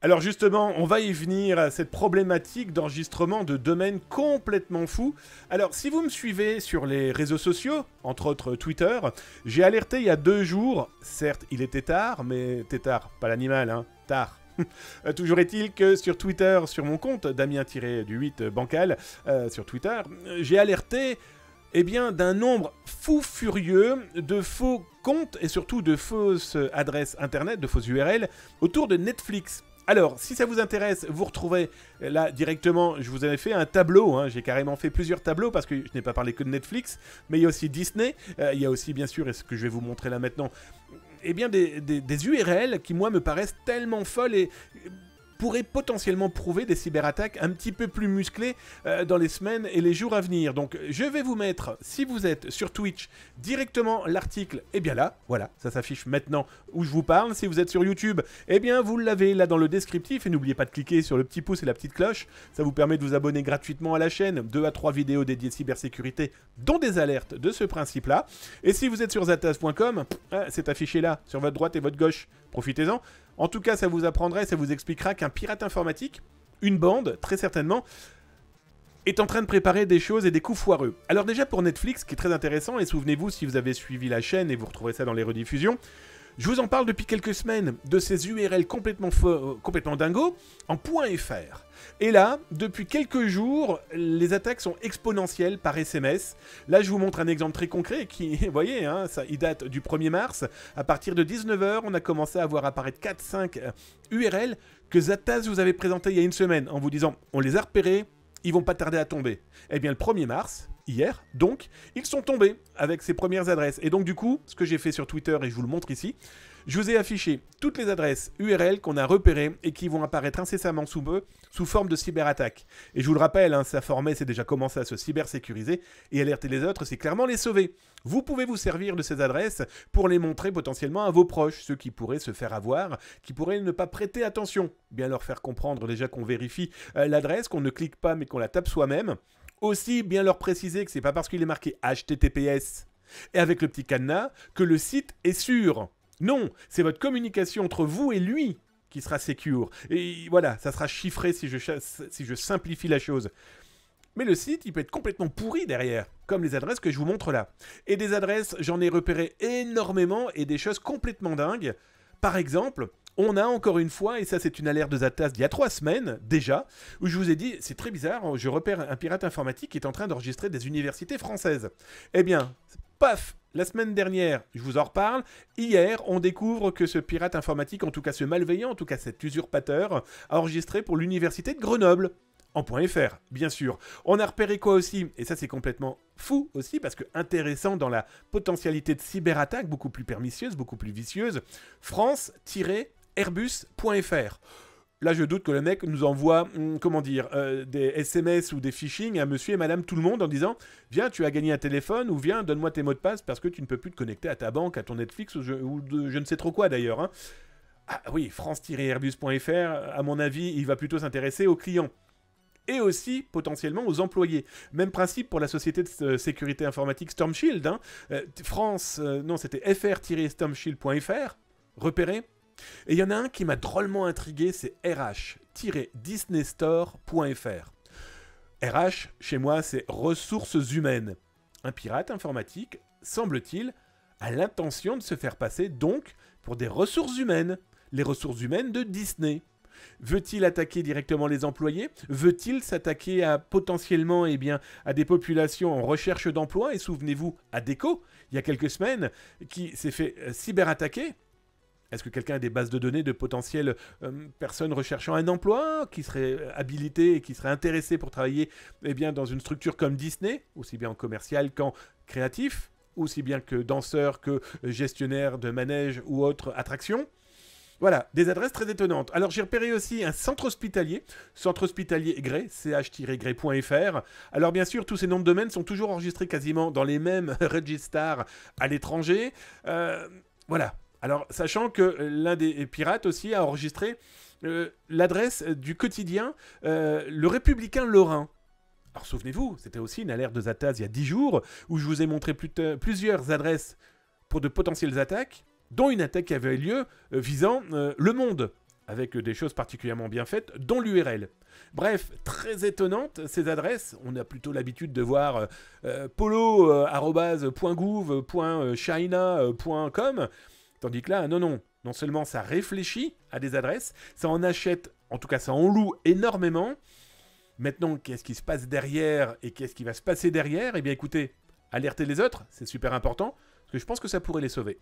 Alors justement, on va y venir à cette problématique d'enregistrement de domaines complètement fous. Alors si vous me suivez sur les réseaux sociaux, entre autres Twitter, j'ai alerté il y a 2 jours, certes il était tard, mais tétard, pas l'animal, hein, tard. Toujours est-il que sur Twitter, sur mon compte, Damien-du8 Bancal, sur Twitter, j'ai alerté d'un nombre fou furieux de faux comptes et surtout de fausses adresses internet, de fausses URL, autour de Netflix. Alors, si ça vous intéresse, vous retrouverez là directement, je vous avais fait un tableau, hein, j'ai carrément fait plusieurs tableaux parce que je n'ai pas parlé que de Netflix, mais il y a aussi Disney, il y a aussi bien sûr, et ce que je vais vous montrer là maintenant, des URL qui moi me paraissent tellement folles et pourraient potentiellement prouver des cyberattaques un petit peu plus musclées dans les semaines et les jours à venir. Donc je vais vous mettre, si vous êtes sur Twitch, directement l'article, là, voilà, ça s'affiche maintenant où je vous parle. Si vous êtes sur YouTube, vous l'avez là dans le descriptif et n'oubliez pas de cliquer sur le petit pouce et la petite cloche, ça vous permet de vous abonner gratuitement à la chaîne, 2 à 3 vidéos dédiées cybersécurité, dont des alertes de ce principe-là. Et si vous êtes sur zataz.com, c'est affiché là, sur votre droite et votre gauche, profitez-en. En tout cas, ça vous apprendra, ça vous expliquera qu'un pirate informatique, une bande, très certainement, est en train de préparer des choses et des coups foireux. Alors déjà pour Netflix, qui est très intéressant, et souvenez-vous si vous avez suivi la chaîne, et vous retrouverez ça dans les rediffusions, je vous en parle depuis quelques semaines de ces URL complètement dingos en .fr. Et là, depuis quelques jours, les attaques sont exponentielles par SMS. Là, je vous montre un exemple très concret qui, vous voyez, hein, il date du 1er mars. À partir de 19 h, on a commencé à voir apparaître 4-5 URL que Zataz vous avait présenté il y a une semaine en vous disant « on les a repérés, ils vont pas tarder à tomber ». Eh bien, le 1er mars, hier, donc, ils sont tombés avec ces premières adresses. Et donc, du coup, ce que j'ai fait sur Twitter, et je vous le montre ici, je vous ai affiché toutes les adresses URL qu'on a repérées et qui vont apparaître incessamment sous peu, sous forme de cyberattaque. Et je vous le rappelle, hein, ça formait, c'est déjà commencé à se cybersécuriser, et alerter les autres, c'est clairement les sauver. Vous pouvez vous servir de ces adresses pour les montrer potentiellement à vos proches, ceux qui pourraient se faire avoir, qui pourraient ne pas prêter attention. Bien leur faire comprendre déjà qu'on vérifie l'adresse, qu'on ne clique pas mais qu'on la tape soi-même. Aussi bien leur préciser que c'est pas parce qu'il est marqué HTTPS et avec le petit cadenas que le site est sûr. Non, c'est votre communication entre vous et lui qui sera secure. Et voilà, ça sera chiffré si je simplifie la chose. Mais le site, il peut être complètement pourri derrière, comme les adresses que je vous montre là. Et des adresses, j'en ai repéré énormément et des choses complètement dingues. Par exemple, on a encore une fois, et ça c'est une alerte de Zataz d'il y a 3 semaines déjà, où je vous ai dit, c'est très bizarre, je repère un pirate informatique qui est en train d'enregistrer des universités françaises. Eh bien, paf, la semaine dernière, je vous en reparle, hier, on découvre que ce pirate informatique, en tout cas ce malveillant, en tout cas cet usurpateur, a enregistré pour l'université de Grenoble. En .fr, bien sûr. On a repéré quoi aussi? Et ça, c'est complètement fou aussi, parce que intéressant dans la potentialité de cyberattaque, beaucoup plus pernicieuse, beaucoup plus vicieuse, France-airbus.fr. Là, je doute que le mec nous envoie, des SMS ou des phishing à monsieur et madame tout le monde en disant « Viens, tu as gagné un téléphone » ou « Viens, donne-moi tes mots de passe parce que tu ne peux plus te connecter à ta banque, à ton Netflix ou je ne sais trop quoi d'ailleurs. Hein. » Ah oui, France-airbus.fr, à mon avis, il va plutôt s'intéresser aux clients. Et aussi, potentiellement, aux employés. Même principe pour la société de sécurité informatique StormShield. Hein. C'était fr-stormshield.fr, repéré. Et il y en a un qui m'a drôlement intrigué, c'est rh-disneystore.fr. RH, chez moi, c'est ressources humaines. Un pirate informatique, semble-t-il, a l'intention de se faire passer, donc, pour des ressources humaines. Les ressources humaines de Disney. Veut-il attaquer directement les employés? Veut-il s'attaquer à potentiellement à des populations en recherche d'emploi? Et souvenez-vous, Adecco, il y a quelques semaines, qui s'est fait cyberattaquer. Est-ce que quelqu'un a des bases de données de potentielles personnes recherchant un emploi, qui seraient habilitées et qui seraient intéressées pour travailler dans une structure comme Disney, aussi bien en commercial qu'en créatif, aussi bien que danseur, que gestionnaire de manège ou autre attraction? Voilà, des adresses très étonnantes. Alors j'ai repéré aussi un centre hospitalier Grey, ch-grey.fr. Alors bien sûr, tous ces noms de domaines sont toujours enregistrés quasiment dans les mêmes registers à l'étranger. Voilà. Alors sachant que l'un des pirates aussi a enregistré l'adresse du quotidien Le Républicain Lorrain. Alors souvenez-vous, c'était aussi une alerte de Zataz il y a 10 jours où je vous ai montré plusieurs adresses pour de potentielles attaques, dont une attaque qui avait lieu visant Le Monde. avec des choses particulièrement bien faites, dont l'URL. Bref, très étonnante ces adresses. On a plutôt l'habitude de voir polo@gouv.china.com, tandis que là, non seulement ça réfléchit à des adresses, ça en achète, en tout cas ça en loue énormément. Maintenant, qu'est-ce qui se passe derrière et qu'est-ce qui va se passer derrière? Eh bien écoutez, alerter les autres, c'est super important, parce que je pense que ça pourrait les sauver.